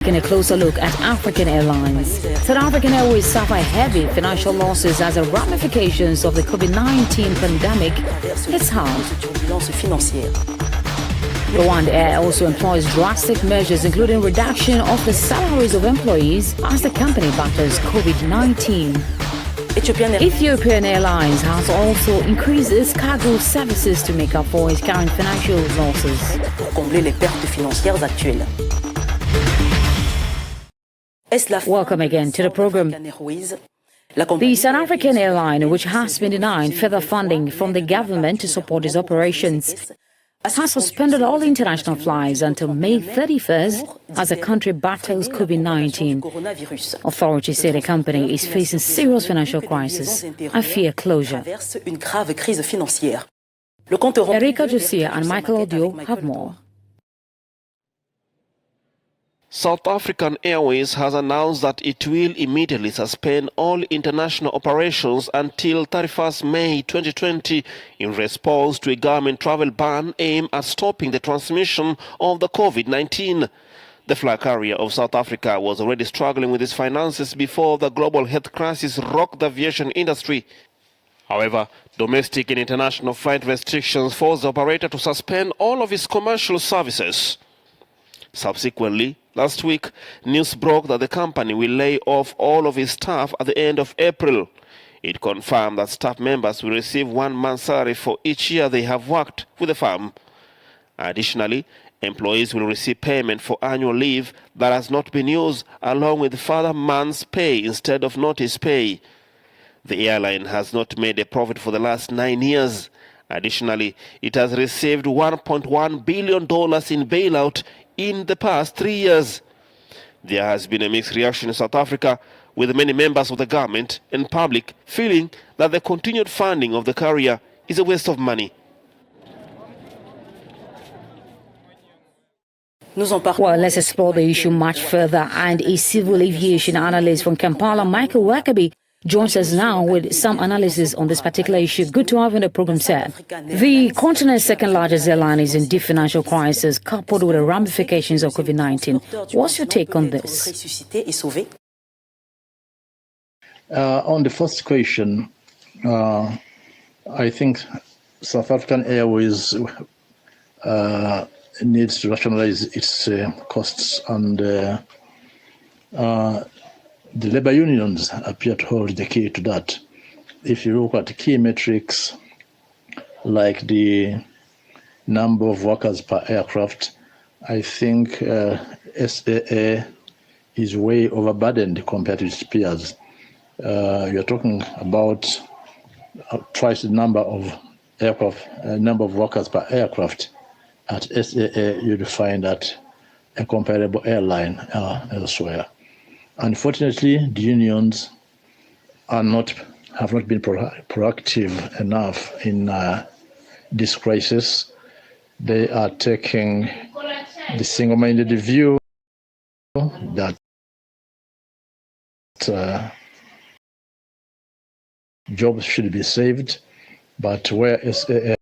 A closer look at African Airlines. South African Airways suffer heavy financial losses as a ramifications of the COVID-19 pandemic hits hard. Rwanda Air also employs drastic measures, including reduction of the salaries of employees as the company battles COVID-19. Ethiopian Airlines has also increased its cargo services to make up for its current financial losses. Welcome again to the program. The South African airline, which has been denied further funding from the government to support its operations, has suspended all international flights until May 31st as the country battles COVID-19. Authorities say the company is facing serious financial crisis and fear closure. Erika Josia and Michael Odio have more. South African Airways has announced that it will immediately suspend all international operations until 31st May 2020 in response to a government travel ban aimed at stopping the transmission of the COVID-19. The flag carrier of South Africa was already struggling with its finances before the global health crisis rocked the aviation industry. However, domestic and international flight restrictions forced the operator to suspend all of its commercial services. Subsequently, last week, news broke that the company will lay off all of its staff at the end of April. It confirmed that staff members will receive 1 month's salary for each year they have worked with the firm. Additionally, employees will receive payment for annual leave that has not been used, along with further months' pay instead of notice pay. The airline has not made a profit for the last 9 years. Additionally, it has received $1.1 billion in bailout in the past 3 years. There has been a mixed reaction in South Africa, with many members of the government and public feeling that the continued funding of the carrier is a waste of money. Well, let's explore the issue much further, and a civil aviation analyst from Kampala, Michael Wakabi, joins us now with some analysis on this particular issue. Good to have you on the program, sir. The continent's second largest airline is in deep financial crisis, coupled with the ramifications of COVID-19. What's your take on this? On the first question, I think South African Airways needs to rationalize its costs, and the labor unions appear to hold the key to that. If you look at key metrics like the number of workers per aircraft, I think SAA is way overburdened compared to its peers. You're talking about twice the number of workers per aircraft. At SAA, you'd find that a comparable airline elsewhere. Unfortunately, the unions have not been proactive enough in this crisis. They are taking the single-minded view that jobs should be saved, but where SAA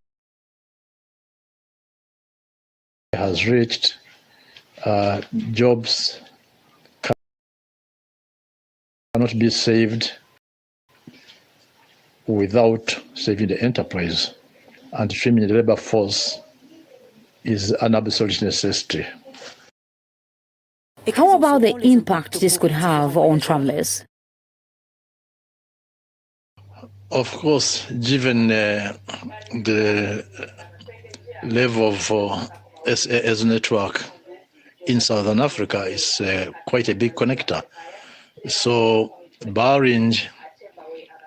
has reached, jobs cannot be saved without saving the enterprise, and trimming the labor force is an absolute necessity. How about the impact this could have on travelers? Of course, given the level of SAA's network in Southern Africa is quite a big connector. So, barring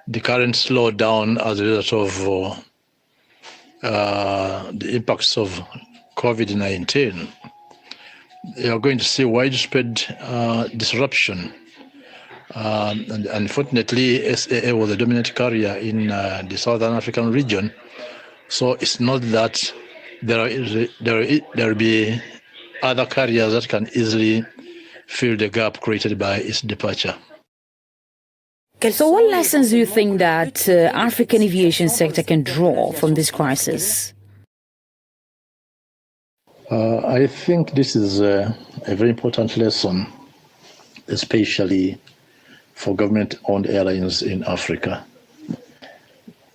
the current slowdown as a result of the impacts of COVID-19, you're going to see widespread disruption. And unfortunately, SAA was the dominant carrier in the Southern African region. So it's not that there will be other carriers that can easily fill the gap created by its departure. So what lessons do you think that African aviation sector can draw from this crisis? I think this is a very important lesson especially for government-owned airlines in Africa.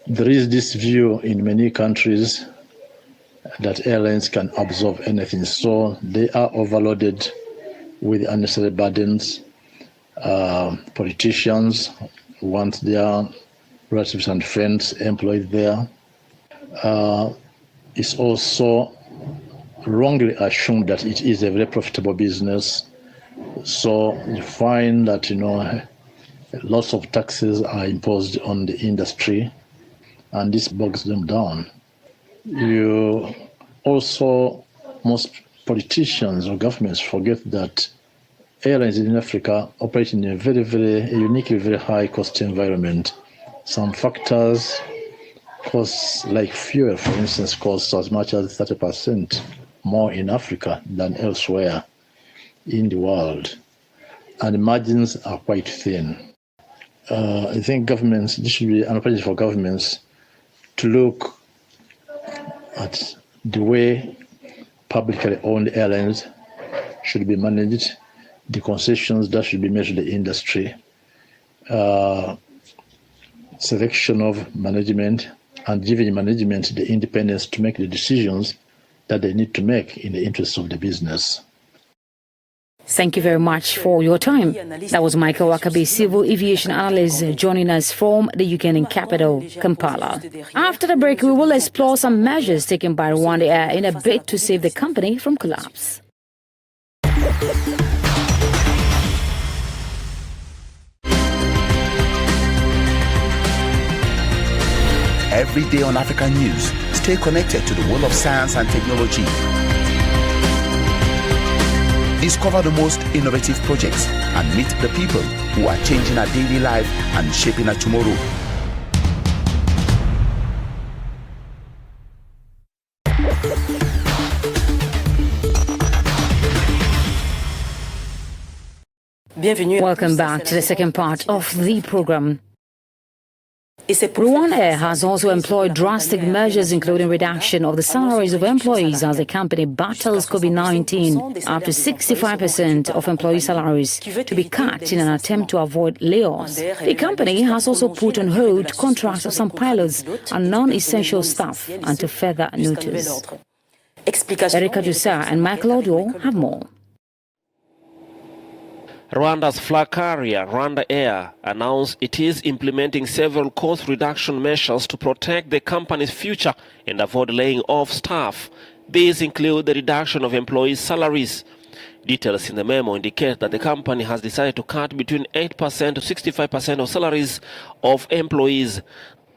There is this view in many countries that airlines can absorb anything, so they are overloaded with unnecessary burdens. Politicians want their relatives and friends employed there. It's also wrongly assumed that it is a very profitable business. So you find that, lots of taxes are imposed on the industry, and this bogs them down. Most politicians or governments forget that airlines in Africa operate in a uniquely very high cost environment. Some factors, costs like fuel, for instance, costs as much as 30% more in Africa than elsewhere in the world. And the margins are quite thin. I think this should be an opportunity for governments to look at the way publicly owned airlines should be managed, the concessions that should be made to the industry, selection of management, and giving management the independence to make the decisions that they need to make in the interests of the business. Thank you very much for your time. That was Michael Wakabe, civil aviation analyst, joining us from the Ugandan capital, Kampala. After the break, we will explore some measures taken by Rwanda Air in a bid to save the company from collapse. Every day on African News, stay connected to the world of science and technology. Discover the most innovative projects and meet the people who are changing our daily life and shaping our tomorrow. Welcome back to the second part of the program. Rwanda Air has also employed drastic measures, including reduction of the salaries of employees as the company battles COVID-19, up to 65% of employee salaries to be cut in an attempt to avoid layoffs. The company has also put on hold contracts of some pilots and non-essential staff until further notice. Erika Dusa and Michael Odio have more. Rwanda's flag carrier, Rwanda Air, announced it is implementing several cost reduction measures to protect the company's future and avoid laying off staff. These include the reduction of employees' salaries. Details in the memo indicate that the company has decided to cut between 8% to 65% of salaries of employees.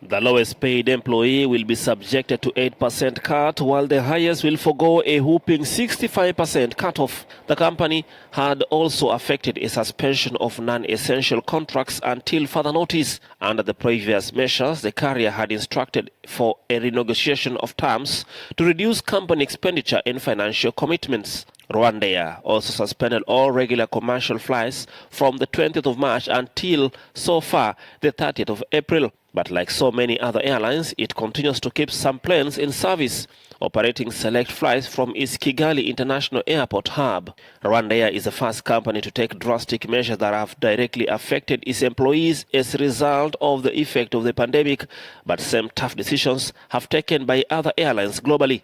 The lowest paid employee will be subjected to 8% cut, while the highest will forgo a whopping 65% cut-off. The company had also affected a suspension of non-essential contracts until further notice. Under the previous measures, the carrier had instructed for a renegotiation of terms to reduce company expenditure and financial commitments. Rwanda Air also suspended all regular commercial flights from the 20th of March until, so far, the 30th of April. But like so many other airlines, it continues to keep some planes in service, operating select flights from its Kigali International Airport hub. Rwanda Air is the first company to take drastic measures that have directly affected its employees as a result of the effect of the pandemic, but same tough decisions have taken by other airlines globally.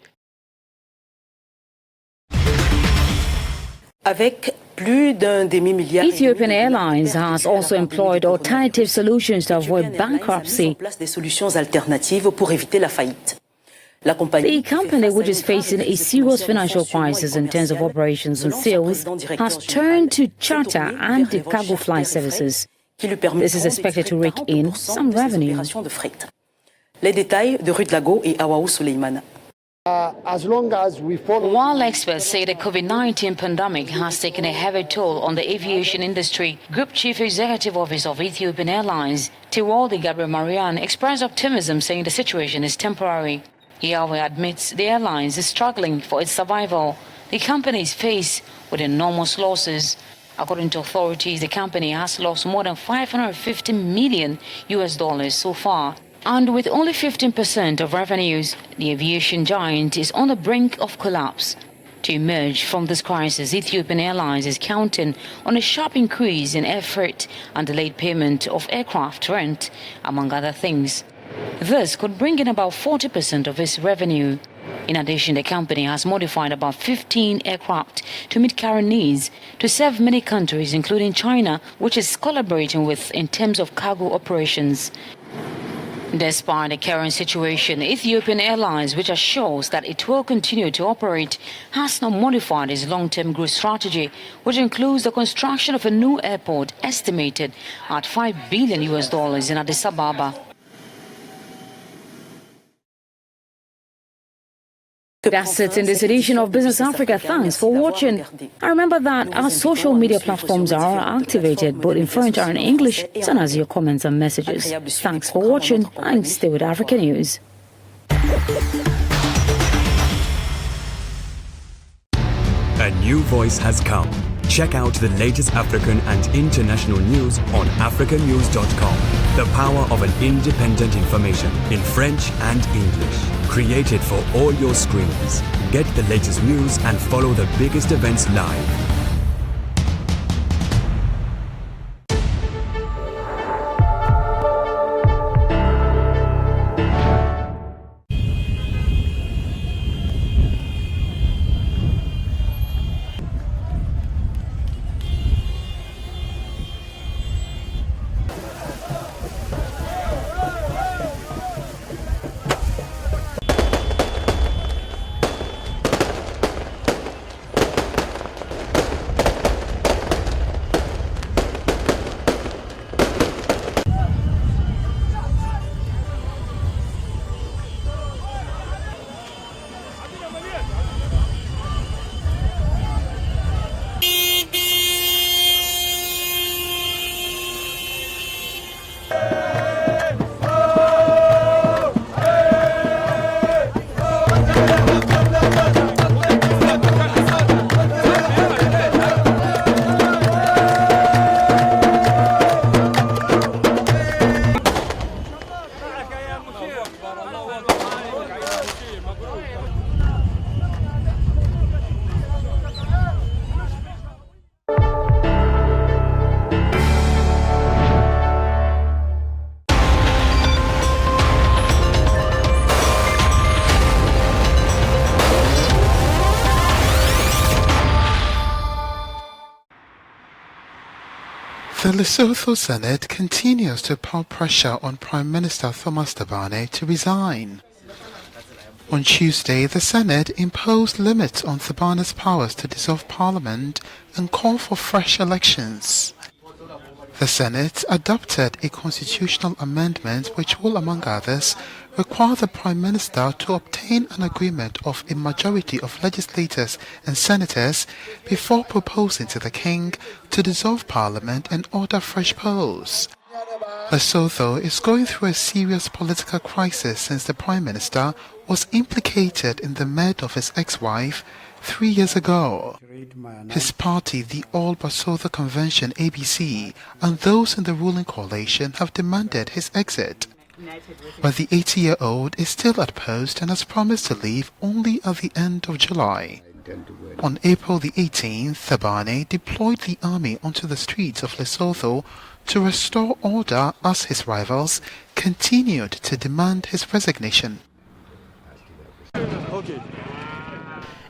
Ethiopian Airlines has also employed alternative solutions to avoid bankruptcy. The company, which is facing a serious financial crisis in terms of operations and sales, has turned to charter and cargo flight services. This is expected to rake in some revenue. As long as we follow... While experts say the COVID-19 pandemic has taken a heavy toll on the aviation industry, Group Chief Executive Officer of Ethiopian Airlines, Tiwaldi Gabriel Marian, expressed optimism, saying the situation is temporary. He, however, admits the airlines is struggling for its survival. The company is faced with enormous losses. According to authorities, the company has lost more than $550 million so far. And with only 15% of revenues, the aviation giant is on the brink of collapse. To emerge from this crisis, Ethiopian Airlines is counting on a sharp increase in air freight and delayed payment of aircraft rent, among other things. This could bring in about 40% of its revenue. In addition, the company has modified about 15 aircraft to meet current needs to serve many countries, including China, which is collaborating with in terms of cargo operations. Despite the current situation, Ethiopian Airlines, which assures that it will continue to operate, has now modified its long-term growth strategy, which includes the construction of a new airport estimated at $5 billion in Addis Ababa. That's it in this edition of Business Africa. Thanks for watching. And remember that our social media platforms are activated both in French and English. Send us your comments and messages. Thanks for watching and stay with Africa News. A new voice has come. Check out the latest African and international news on africanews.com. The power of an independent information in French and English. Created for all your screens. Get the latest news and follow the biggest events live. The Lesotho Senate continues to put pressure on Prime Minister Thomas Thabane to resign. On Tuesday, the Senate imposed limits on Thabane's powers to dissolve Parliament and call for fresh elections. The Senate adopted a constitutional amendment which will, among others, require the Prime Minister to obtain an agreement of a majority of legislators and senators before proposing to the King to dissolve Parliament and order fresh polls. Lesotho is going through a serious political crisis since the Prime Minister was implicated in the murder of his ex-wife 3 years ago. His party, the All Basotho Convention ABC, and those in the ruling coalition have demanded his exit. But the 80-year-old is still at post and has promised to leave only at the end of July. On April the 18th, Thabane deployed the army onto the streets of Lesotho to restore order as his rivals continued to demand his resignation.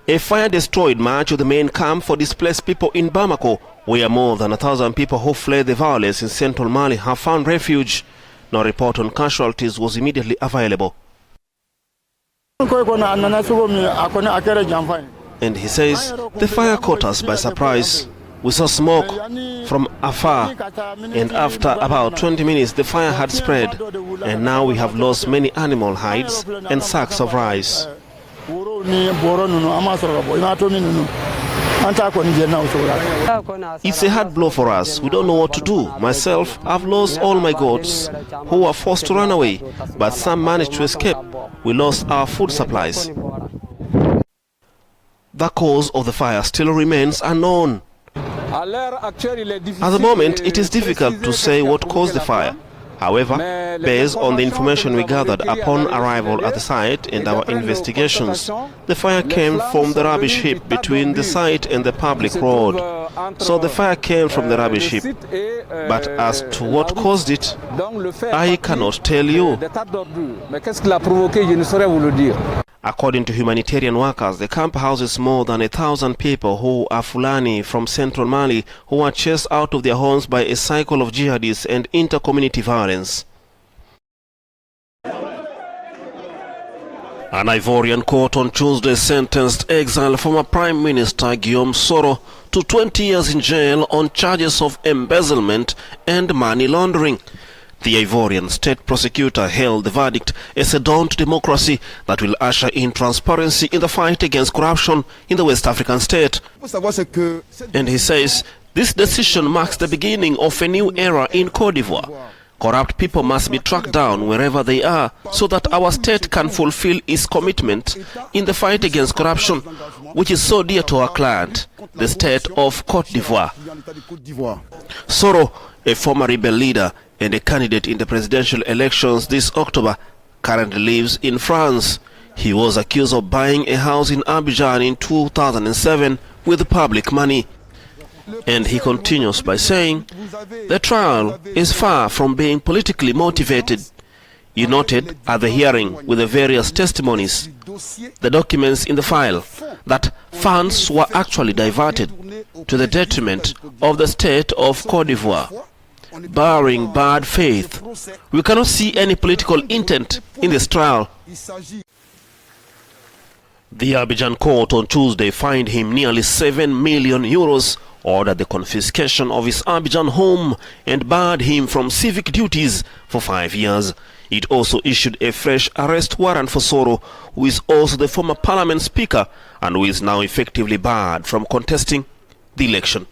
A fire destroyed much of the main camp for displaced people in Bamako, where more than 1,000 people who fled the violence in central Mali have found refuge. No report on casualties was immediately available. And he says the fire caught us by surprise. We saw smoke from afar, and after about 20 minutes the fire had spread, and now we have lost many animal hides and sacks of rice. It's a hard blow for us. We don't know what to do. Myself, I've lost all my goats who were forced to run away, but some managed to escape. We lost our food supplies. The cause of the fire still remains unknown. At the moment, it is difficult to say what caused the fire. However, based on the information we gathered upon arrival at the site and our investigations, the fire came from the rubbish heap between the site and the public road. So the fire came from the rubbish heap. But as to what caused it, I cannot tell you. According to humanitarian workers, the camp houses more than 1,000 people who are Fulani from central Mali who are chased out of their homes by a cycle of jihadists and inter-community violence. An Ivorian court on Tuesday sentenced exiled former Prime Minister Guillaume Soro to 20 years in jail on charges of embezzlement and money laundering. The Ivorian state prosecutor hailed the verdict as a dawn to democracy that will usher in transparency in the fight against corruption in the West African state. And he says this decision marks the beginning of a new era in Côte d'Ivoire. Corrupt people must be tracked down wherever they are so that our state can fulfill its commitment in the fight against corruption, which is so dear to our client, the state of Côte d'Ivoire. Soro, a former rebel leader and a candidate in the presidential elections this October, currently lives in France. He was accused of buying a house in Abidjan in 2007 with public money. And he continues by saying, the trial is far from being politically motivated. He noted at the hearing with the various testimonies, the documents in the file, that funds were actually diverted to the detriment of the state of Côte d'Ivoire. Barring bad faith, we cannot see any political intent in this trial. The Abidjan court on Tuesday fined him nearly 7 million euros, ordered the confiscation of his Abidjan home, and barred him from civic duties for 5 years. It also issued a fresh arrest warrant for Soro, who is also the former parliament speaker and who is now effectively barred from contesting the election.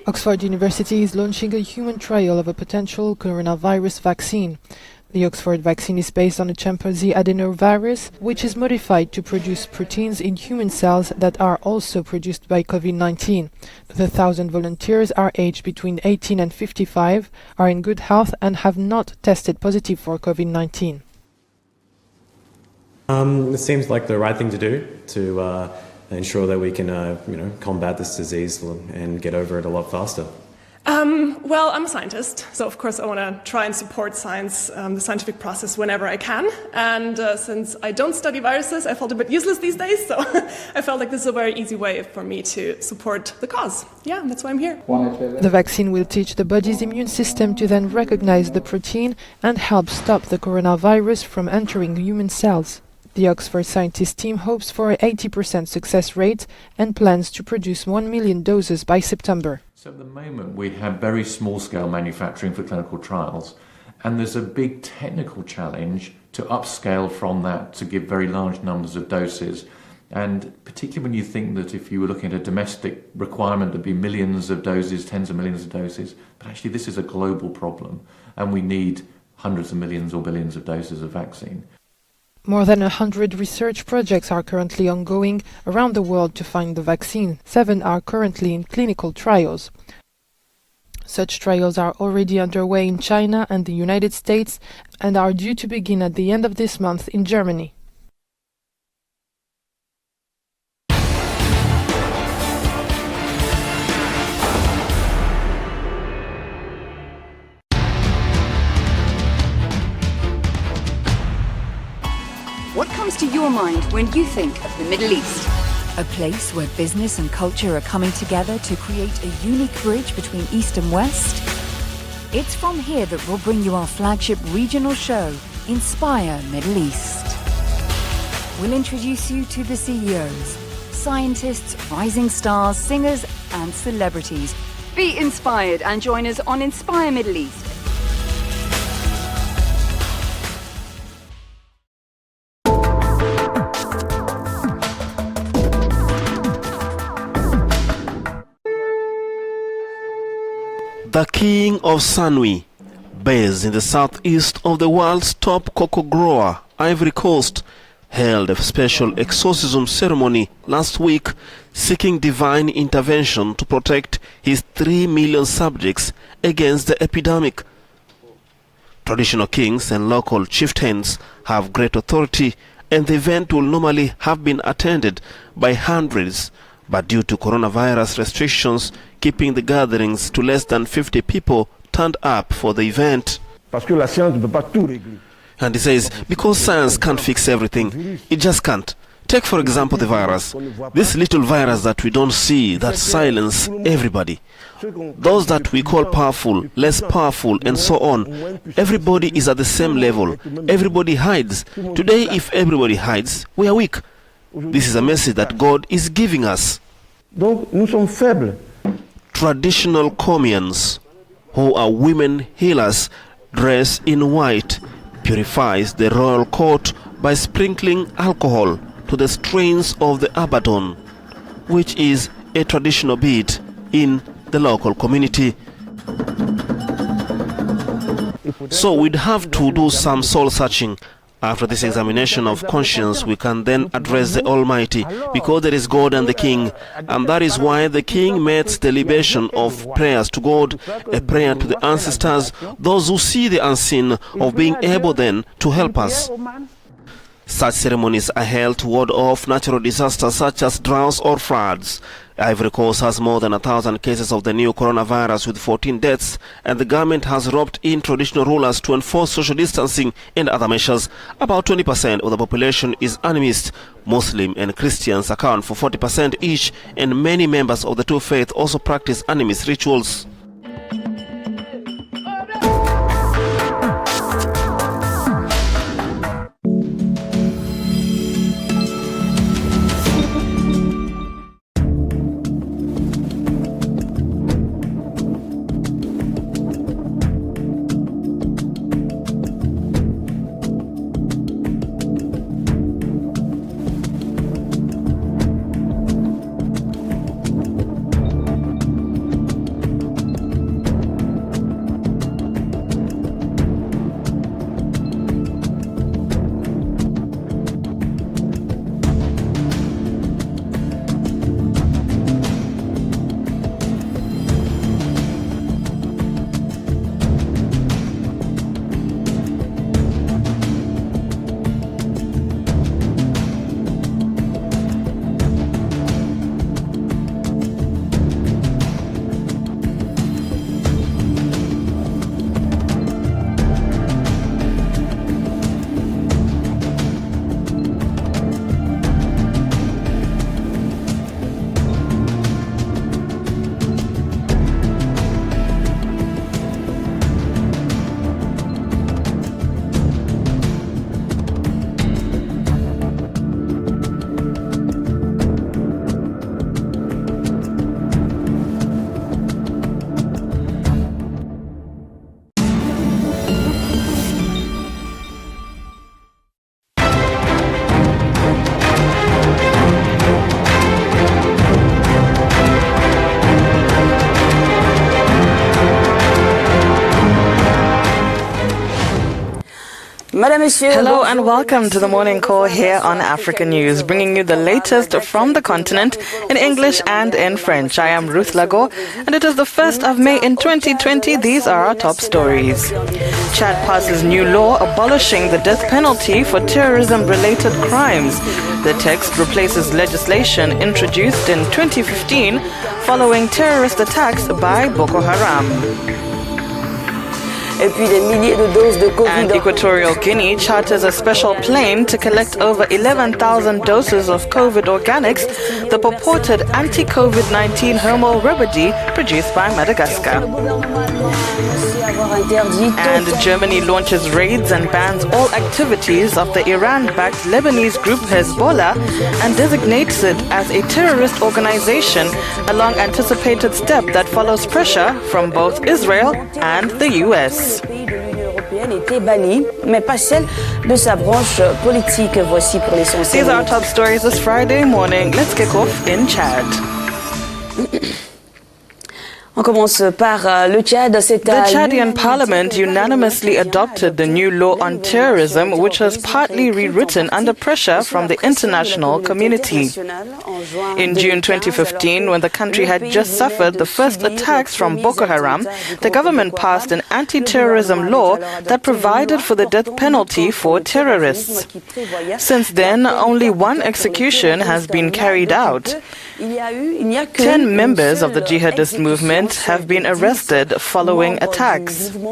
Oxford University is launching a human trial of a potential coronavirus vaccine. The Oxford vaccine is based on a chimpanzee adenovirus, which is modified to produce proteins in human cells that are also produced by COVID-19. The 1,000 volunteers are aged between 18 and 55, are in good health and have not tested positive for COVID-19. It seems like the right thing to do to ensure that we can combat this disease and get over it a lot faster. Well, I'm a scientist, so of course I want to try and support science, the scientific process, whenever I can. And since I don't study viruses, I felt a bit useless these days, so I felt like this is a very easy way for me to support the cause. Yeah, that's why I'm here. The vaccine will teach the body's immune system to then recognize the protein and help stop the coronavirus from entering human cells. The Oxford scientist team hopes for an 80% success rate and plans to produce 1 million doses by September. So at the moment we have very small-scale manufacturing for clinical trials, and there's a big technical challenge to upscale from that to give very large numbers of doses. And particularly when you think that if you were looking at a domestic requirement, there'd be millions of doses, tens of millions of doses, but actually this is a global problem, and we need hundreds of millions or billions of doses of vaccine. More than 100 research projects are currently ongoing around the world to find the vaccine. 7 are currently in clinical trials. Such trials are already underway in China and the United States and are due to begin at the end of this month in Germany. What comes to your mind when you think of the Middle East? A place where business and culture are coming together to create a unique bridge between East and West? It's from here that we'll bring you our flagship regional show, Inspire Middle East. We'll introduce you to the CEOs, scientists, rising stars, singers and celebrities. Be inspired and join us on Inspire Middle East. The King of Sanwi, based in the southeast of the world's top cocoa grower, Ivory Coast, held a special exorcism ceremony last week, seeking divine intervention to protect his 3 million subjects against the epidemic. Traditional kings and local chieftains have great authority, and the event will normally have been attended by hundreds, but due to coronavirus restrictions keeping the gatherings to less than 50 people turned up for the event. And he says, because science can't fix everything, it just can't. Take for example the virus, this little virus that we don't see, that silence everybody. Those that we call powerful, less powerful, and so on. Everybody is at the same level. Everybody hides. Today, if everybody hides, we are weak. This is a message that God is giving us. Traditional Comians, who are women healers, dress in white, purifies the royal court by sprinkling alcohol to the strains of the abaddon, which is a traditional beat in the local community. So we'd have to do some soul searching. After this examination of conscience, we can then address the Almighty, because there is God and the King, and that is why the King makes the libation of prayers to God, a prayer to the ancestors, those who see the unseen, of being able then to help us. Such ceremonies are held to ward off natural disasters such as droughts or floods. Ivory Coast has more than 1,000 cases of the new coronavirus with 14 deaths, and the government has roped in traditional rulers to enforce social distancing and other measures. About 20% of the population is animist. Muslim and Christians account for 40% each, and many members of the two faiths also practice animist rituals. Hello and welcome to the morning call here on Africa News, bringing you the latest from the continent in English and in French. I am Ruth Lago, and it is the 1st of May in 2020. These are our top stories. Chad passes new law abolishing the death penalty for terrorism-related crimes. The text replaces legislation introduced in 2015 following terrorist attacks by Boko Haram. And Equatorial Guinea charters a special plane to collect over 11,000 doses of COVID organics, the purported anti-COVID-19 homo remedy produced by Madagascar. And Germany launches raids and bans all activities of the Iran-backed Lebanese group Hezbollah and designates it as a terrorist organization, a long-anticipated step that follows pressure from both Israel and the US. These are our top stories this Friday morning. Let's kick off in Chad. The Chadian parliament unanimously adopted the new law on terrorism, which was partly rewritten under pressure from the international community. In June 2015, when the country had just suffered the first attacks from Boko Haram, the government passed an anti-terrorism law that provided for the death penalty for terrorists. Since then, only one execution has been carried out. 10 members of the jihadist movement have been arrested following attacks. In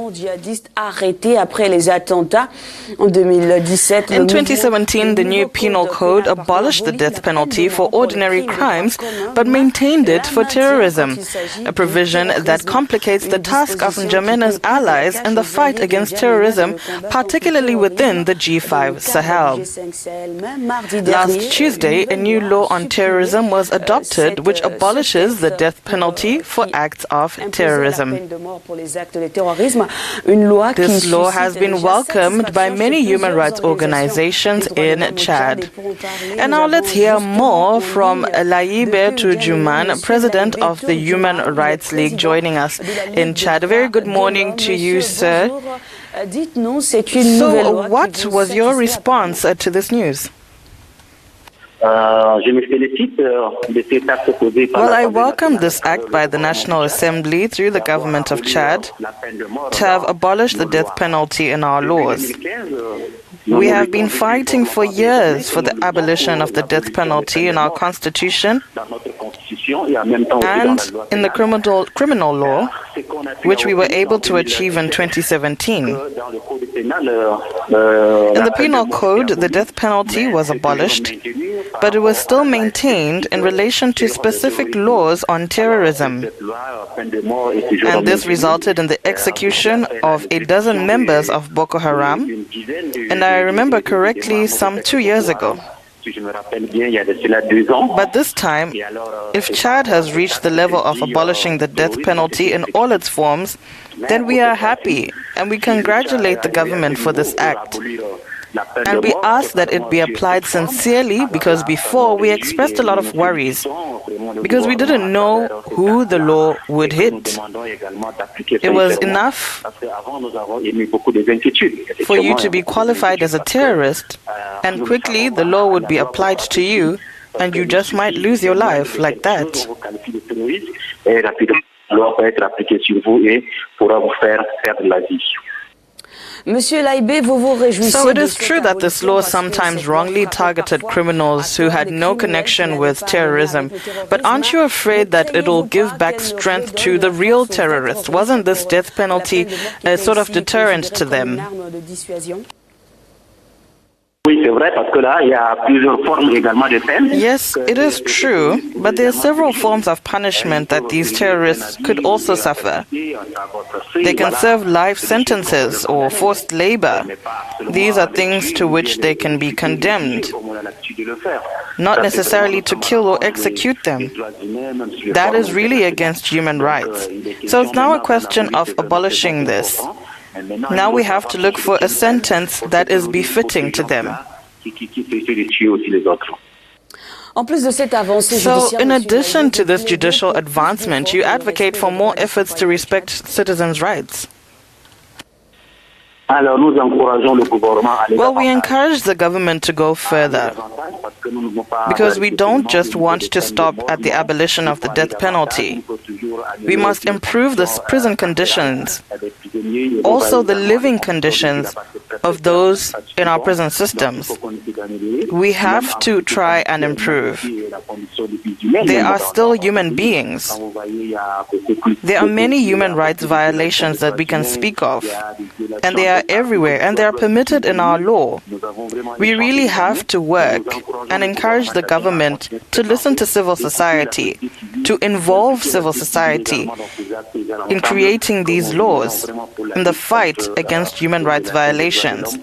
2017, the new penal code abolished the death penalty for ordinary crimes but maintained it for terrorism, a provision that complicates the task of N'Djamena's allies in the fight against terrorism, particularly within the G5 Sahel. Last Tuesday, a new law on terrorism was adopted which abolishes the death penalty for acts of terrorism. This law has been welcomed by many human rights organizations in Chad. And now let's hear more from Laibe Tujuman, president of the Human Rights League, joining us in Chad. A very good morning to you, sir. So, what was your response to this news? Well, I welcome this act by the National Assembly through the government of Chad to have abolished the death penalty in our laws. We have been fighting for years for the abolition of the death penalty in our constitution and in the criminal law, which we were able to achieve in 2017. In the penal code, the death penalty was abolished, but it was still maintained in relation to specific laws on terrorism. And this resulted in the execution of a dozen members of Boko Haram, and I remember correctly, some 2 years ago. But this time, if Chad has reached the level of abolishing the death penalty in all its forms, then we are happy and we congratulate the government for this act. And we ask that it be applied sincerely, because before we expressed a lot of worries because we didn't know who the law would hit. It was enough for you to be qualified as a terrorist, and quickly the law would be applied to you and you just might lose your life like that. So it is true that this law sometimes wrongly targeted criminals who had no connection with terrorism, but aren't you afraid that it will give back strength to the real terrorists? Wasn't this death penalty a sort of deterrent to them? Yes, it is true, but there are several forms of punishment that these terrorists could also suffer. They can serve life sentences or forced labor. These are things to which they can be condemned, not necessarily to kill or execute them. That is really against human rights. So it's now a question of abolishing this. Now we have to look for a sentence that is befitting to them. So, in addition to this judicial advancement, you advocate for more efforts to respect citizens' rights. Well, we encourage the government to go further, because we don't just want to stop at the abolition of the death penalty. We must improve the prison conditions, also the living conditions of those in our prison systems. We have to try and improve. They are still human beings. There are many human rights violations that we can speak of, and they are everywhere, and they are permitted in our law. We really have to work and encourage the government to listen to civil society, to involve civil society in creating these laws, in the fight against human rights violations.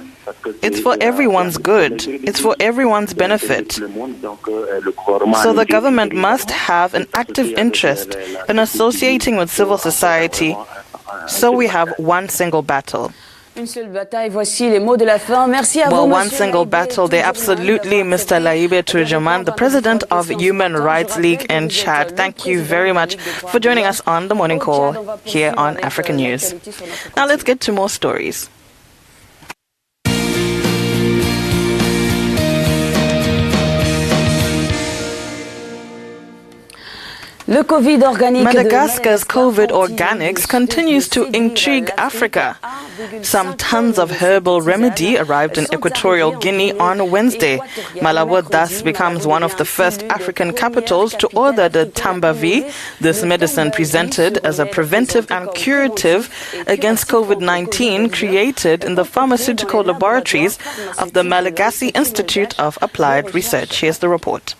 It's for everyone's good. It's for everyone's benefit. So the government must have an active interest in associating with civil society, so we have one single battle. Well, one single battle, they absolutely, Mr. Laibe Turjaman, the president of Human Rights League in Chad. Thank you very much for joining us on the morning call here on African News. Now let's get to more stories. Madagascar's COVID organics continues to intrigue Africa. Some tons of herbal remedy arrived in Equatorial Guinea on Wednesday. Malabo thus becomes one of the first African capitals to order the Tambavi, this medicine presented as a preventive and curative against COVID-19, created in the pharmaceutical laboratories of the Malagasy Institute of Applied Research. Here's the report.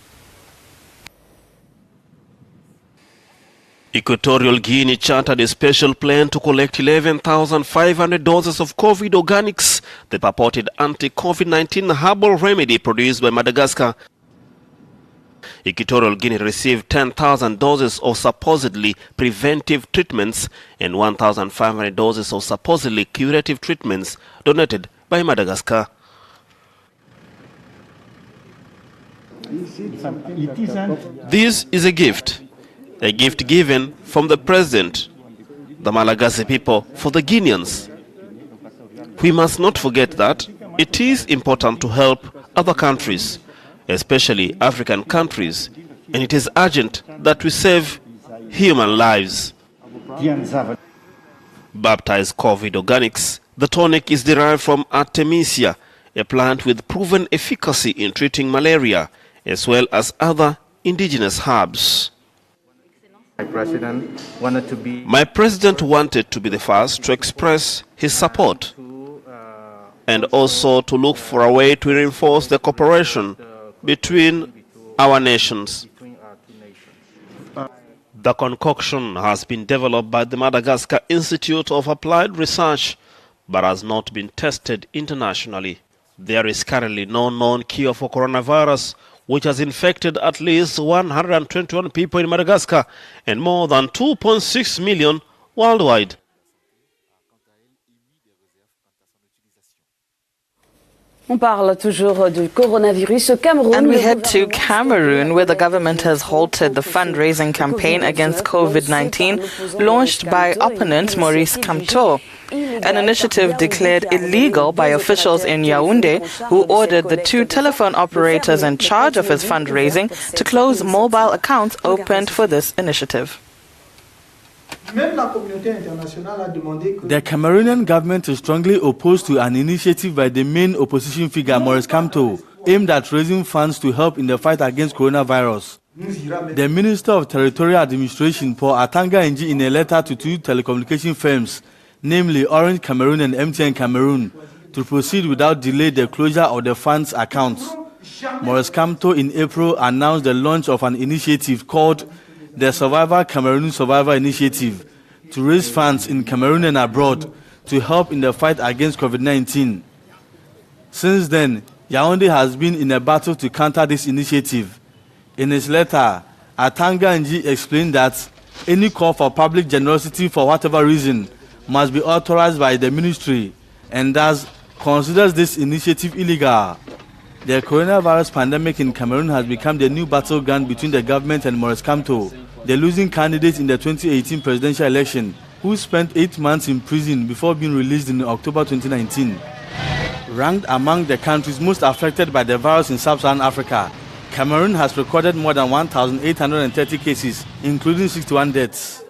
Equatorial Guinea chartered a special plane to collect 11,500 doses of COVID organics, the purported anti-COVID-19 herbal remedy produced by Madagascar. Equatorial Guinea received 10,000 doses of supposedly preventive treatments and 1,500 doses of supposedly curative treatments donated by Madagascar. This is a gift given from the president, the Malagasy people, for the Guineans. We must not forget that it is important to help other countries, especially African countries, and it is urgent that we save human lives. Baptized COVID organics, the tonic is derived from Artemisia, a plant with proven efficacy in treating malaria, as well as other indigenous herbs. My president wanted to be the first to express his support and also to look for a way to reinforce the cooperation between our nations. The concoction has been developed by the Madagascar Institute of Applied Research but has not been tested internationally. There is currently no known cure for coronavirus, which has infected at least 121 people in Madagascar and more than 2.6 million worldwide. And we head to Cameroon, where the government has halted the fundraising campaign against COVID-19 launched by opponent Maurice Kamto, an initiative declared illegal by officials in Yaoundé, who ordered the two telephone operators in charge of his fundraising to close mobile accounts opened for this initiative. The Cameroonian government is strongly opposed to an initiative by the main opposition figure, Maurice Kamto, aimed at raising funds to help in the fight against coronavirus. The Minister of Territorial Administration, Paul Atanga Nji, in a letter to two telecommunication firms, namely Orange Cameroon and MTN Cameroon, to proceed without delay the closure of the funds accounts. Maurice Kamto in April announced the launch of an initiative called the Survivor Cameroon Survivor Initiative to raise funds in Cameroon and abroad to help in the fight against COVID-19. Since then, Yaoundé has been in a battle to counter this initiative. In his letter, Atanga Nji explained that any call for public generosity for whatever reason must be authorized by the ministry and thus considers this initiative illegal. The coronavirus pandemic in Cameroon has become the new battleground between the government and Maurice Kamto, the losing candidate in the 2018 presidential election, who spent 8 months in prison before being released in October 2019. Ranked among the countries most affected by the virus in sub-Saharan Africa, Cameroon has recorded more than 1,830 cases, including 61 deaths.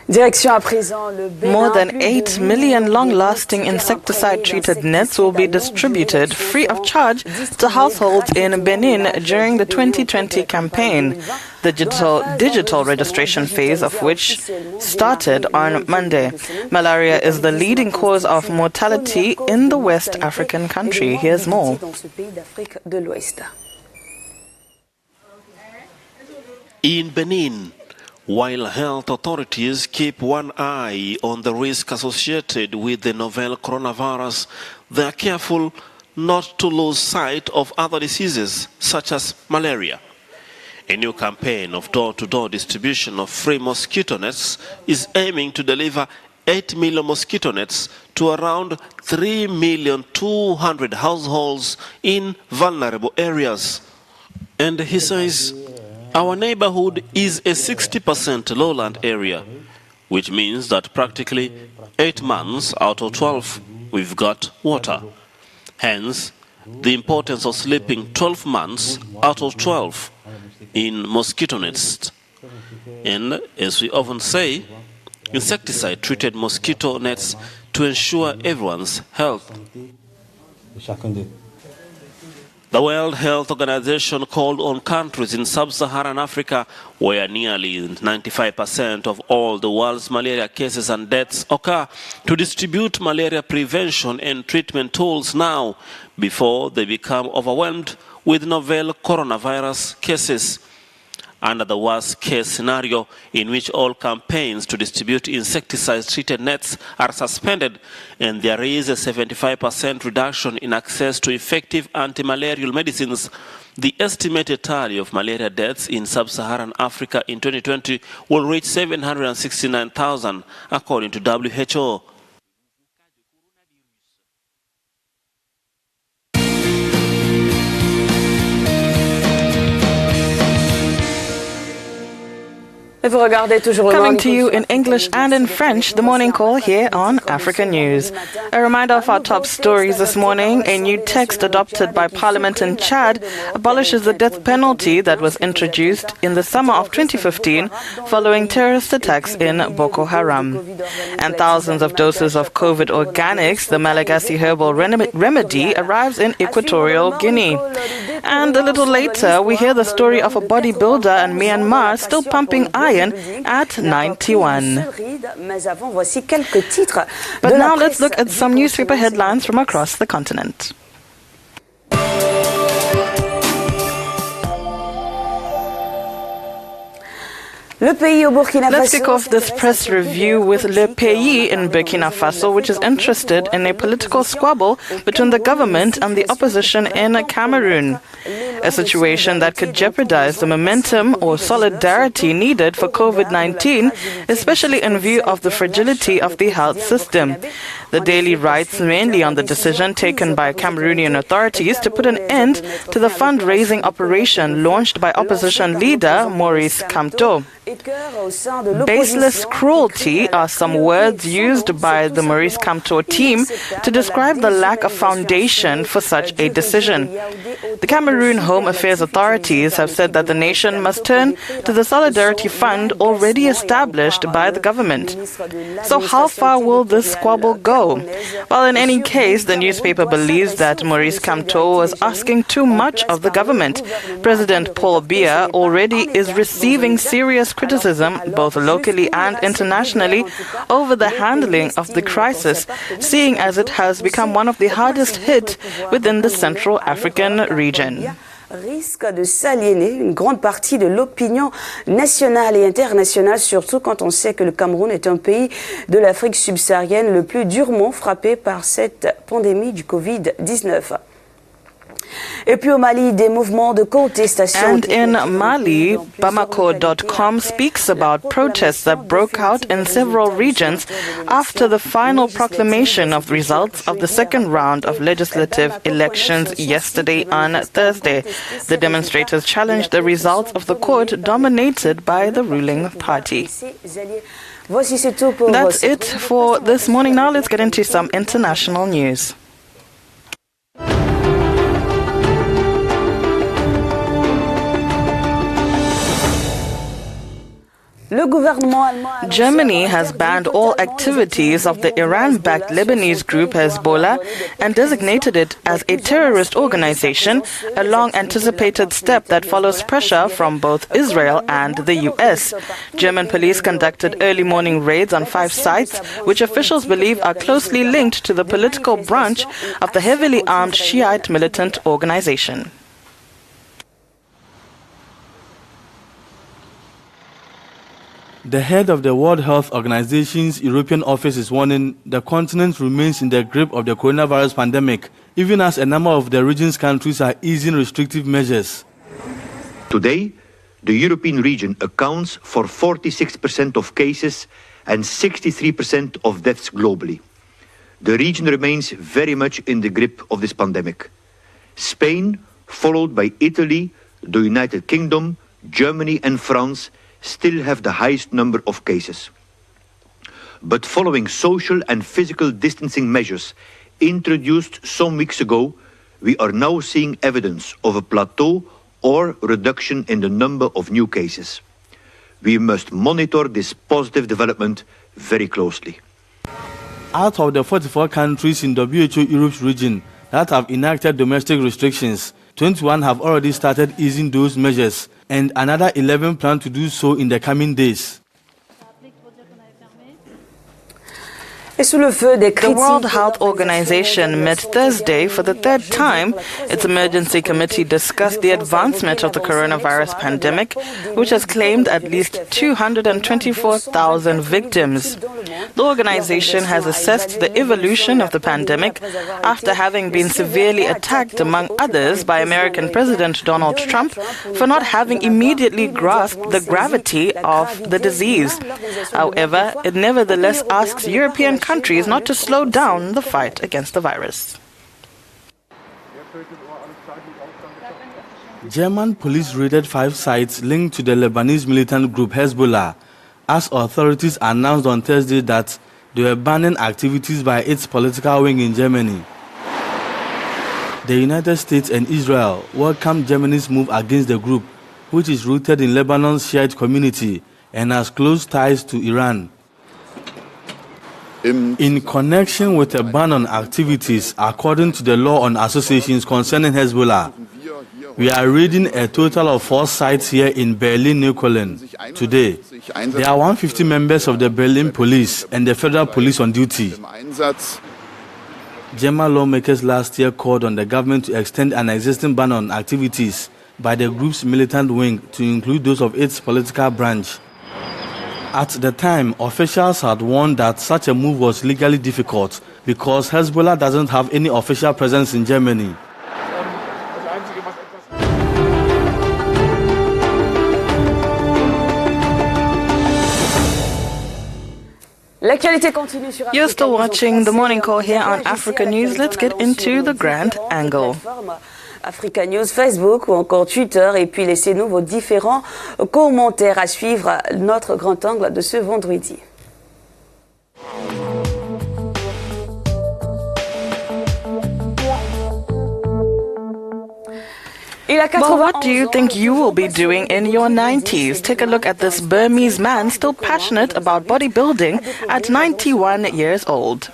More than 8 million long-lasting insecticide-treated nets will be distributed free of charge to households in Benin during the 2020 campaign, the digital registration phase of which started on Monday. Malaria is the leading cause of mortality in the West African country. Here's more. In Benin, while health authorities keep one eye on the risk associated with the novel coronavirus, they are careful not to lose sight of other diseases such as malaria. A new campaign of door-to-door distribution of free mosquito nets is aiming to deliver 8 million mosquito nets to around 3,200,000 households in vulnerable areas. And he says, our neighborhood is a 60% lowland area, which means that practically 8 months out of 12 we've got water. Hence, the importance of sleeping 12 months out of 12 in mosquito nets. And as we often say, insecticide-treated mosquito nets to ensure everyone's health. The World Health Organization called on countries in sub-Saharan Africa, where nearly 95% of all the world's malaria cases and deaths occur, to distribute malaria prevention and treatment tools now, before they become overwhelmed with novel coronavirus cases. Under the worst-case scenario, in which all campaigns to distribute insecticide-treated nets are suspended, and there is a 75% reduction in access to effective anti-malarial medicines, the estimated tally of malaria deaths in sub-Saharan Africa in 2020 will reach 769,000, according to WHO. Coming to you in English and in French, the morning call here on Africa News. A reminder of our top stories this morning. A new text adopted by Parliament in Chad abolishes the death penalty that was introduced in the summer of 2015 following terrorist attacks in Boko Haram. And thousands of doses of COVID organics, the Malagasy herbal remedy, arrives in Equatorial Guinea. And a little later, we hear the story of a bodybuilder in Myanmar still pumping iron at 91. But now let's look at some newspaper headlines from across the continent. Let's kick off this press review with Le Pays in Burkina Faso, which is interested in a political squabble between the government and the opposition in Cameroon. A situation that could jeopardize the momentum or solidarity needed for COVID-19, especially in view of the fragility of the health system. The Daily writes mainly on the decision taken by Cameroonian authorities to put an end to the fundraising operation launched by opposition leader Maurice Kamto. Baseless cruelty are some words used by the Maurice Kamto team to describe the lack of foundation for such a decision. The Cameroon Home Affairs authorities have said that the nation must turn to the Solidarity Fund already established by the government. So how far will this squabble go? Well, in any case, the newspaper believes that Maurice Kamto was asking too much of the government. President Paul Biya already is receiving serious criticism, both locally and internationally, over the handling of the crisis, seeing as it has become one of the hardest hit within the Central African region. Risque de s'aliéner une grande partie de l'opinion nationale et internationale, surtout quand on sait que le Cameroun est un pays de l'Afrique subsaharienne le plus durement frappé par cette pandémie du Covid-19. Et puis au Mali, des mouvements de contestation. And in Mali, Bamako.com speaks about protests that broke out in several regions after the final proclamation of the results of the second round of legislative elections yesterday on Thursday. The demonstrators challenged the results of the court dominated by the ruling party. That's it for this morning. Now let's get into some international news. Germany has banned all activities of the Iran-backed Lebanese group Hezbollah and designated it as a terrorist organization, a long-anticipated step that follows pressure from both Israel and the U.S. German police conducted early morning raids on 5 sites, which officials believe are closely linked to the political branch of the heavily armed Shiite militant organization. The head of the World Health Organization's European office is warning the continent remains in the grip of the coronavirus pandemic, even as a number of the region's countries are easing restrictive measures. Today, the European region accounts for 46% of cases and 63% of deaths globally. The region remains very much in the grip of this pandemic. Spain, followed by Italy, the United Kingdom, Germany and France still have the highest number of cases. But following social and physical distancing measures introduced some weeks ago, we are now seeing evidence of a plateau or reduction in the number of new cases. We must monitor this positive development very closely. Out of the 44 countries in WHO Europe's region that have enacted domestic restrictions, 21 have already started easing those measures, and another 11 plan to do so in the coming days. The World Health Organization met Thursday for the third time. Its emergency committee discussed the advancement of the coronavirus pandemic, which has claimed at least 224,000 victims. The organization has assessed the evolution of the pandemic after having been severely attacked, among others, by American President Donald Trump for not having immediately grasped the gravity of the disease. However, it nevertheless asks European countries not to slow down the fight against the virus. German police raided 5 sites linked to the Lebanese militant group Hezbollah, as authorities announced on Thursday that they were banning activities by its political wing in Germany. The United States and Israel welcomed Germany's move against the group, which is rooted in Lebanon's Shiite community and has close ties to Iran. In connection with a ban on activities according to the law on associations concerning Hezbollah, we are raiding a total of 4 sites here in Berlin-Neukölln today. There are 150 members of the Berlin police and the federal police on duty. German lawmakers last year called on the government to extend an existing ban on activities by the group's militant wing to include those of its political branch. At the time, officials had warned that such a move was legally difficult because Hezbollah doesn't have any official presence in Germany. You're still watching the morning call here on Africa News. Let's get into the grand angle. Africa News, Facebook ou encore Twitter, et puis laissez-nous vos différents commentaires à suivre notre grand angle de ce vendredi. Well, what do you think you will be doing in your 90s? Take a look at this Burmese man still passionate about bodybuilding at 91 years old.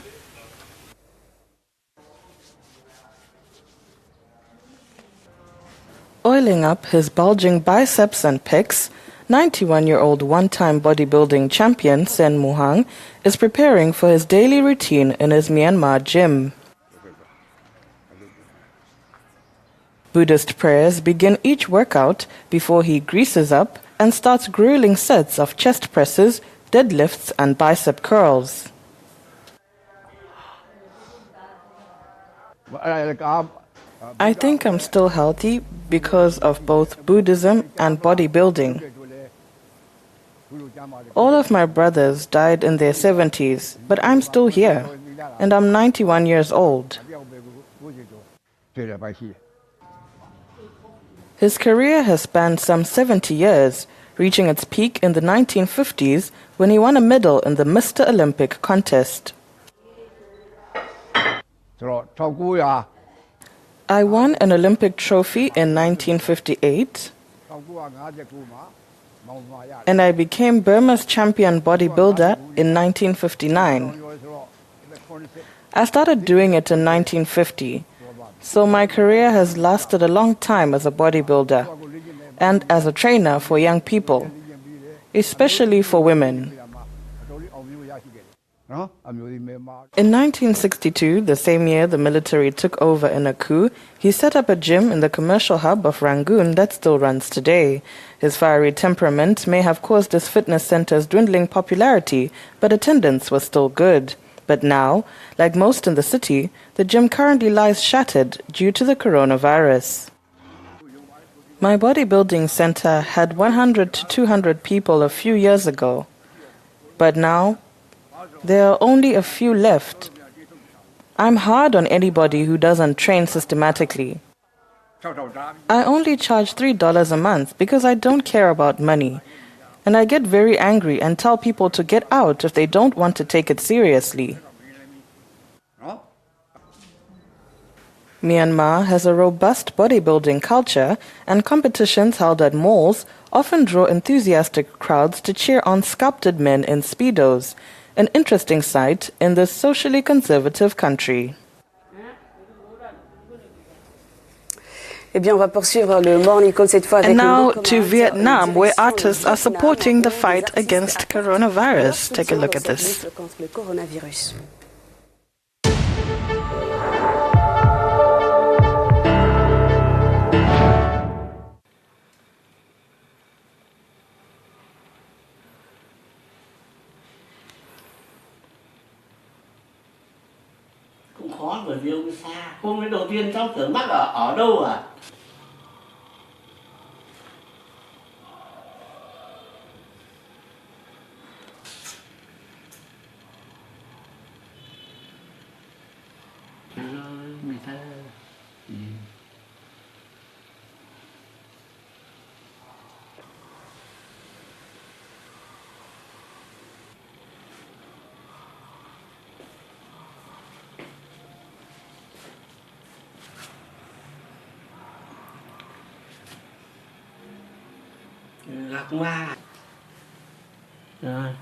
Oiling up his bulging biceps and pecs, 91-year-old one-time bodybuilding champion Sen Muhang is preparing for his daily routine in his Myanmar gym. Buddhist prayers begin each workout before he greases up and starts grueling sets of chest presses, deadlifts and bicep curls. I think I'm still healthy because of both Buddhism and bodybuilding. All of my brothers died in their 70s, but I'm still here, and I'm 91 years old. His career has spanned some 70 years, reaching its peak in the 1950s when he won a medal in the Mr. Olympic contest. I won an Olympic trophy in 1958, and I became Burma's champion bodybuilder in 1959. I started doing it in 1950. So my career has lasted a long time as a bodybuilder and as a trainer for young people, especially for women. In 1962, the same year the military took over in a coup, he set up a gym in the commercial hub of Rangoon that still runs today. His fiery temperament may have caused his fitness center's dwindling popularity, but attendance was still good. But now, like most in the city, the gym currently lies shattered due to the coronavirus. My bodybuilding center had 100 to 200 people a few years ago, but now There are only a few left. I'm hard on anybody who doesn't train systematically. I only charge $3 a month because I don't care about money. And I get very angry and tell people to get out if they don't want to take it seriously. Myanmar has a robust bodybuilding culture, and competitions held at malls often draw enthusiastic crowds to cheer on sculpted men in Speedos, an interesting sight in this socially conservative country. Eh bien, on va poursuivre le Morning Call cette fois avec And now to Vietnam, where artists are supporting the fight against coronavirus. Take a look at this. Cũng khó bởi vì ông xa. Hôm nay đầu tiên cháu tưởng mắc ở đâu à? Người ta lạc ma rồi.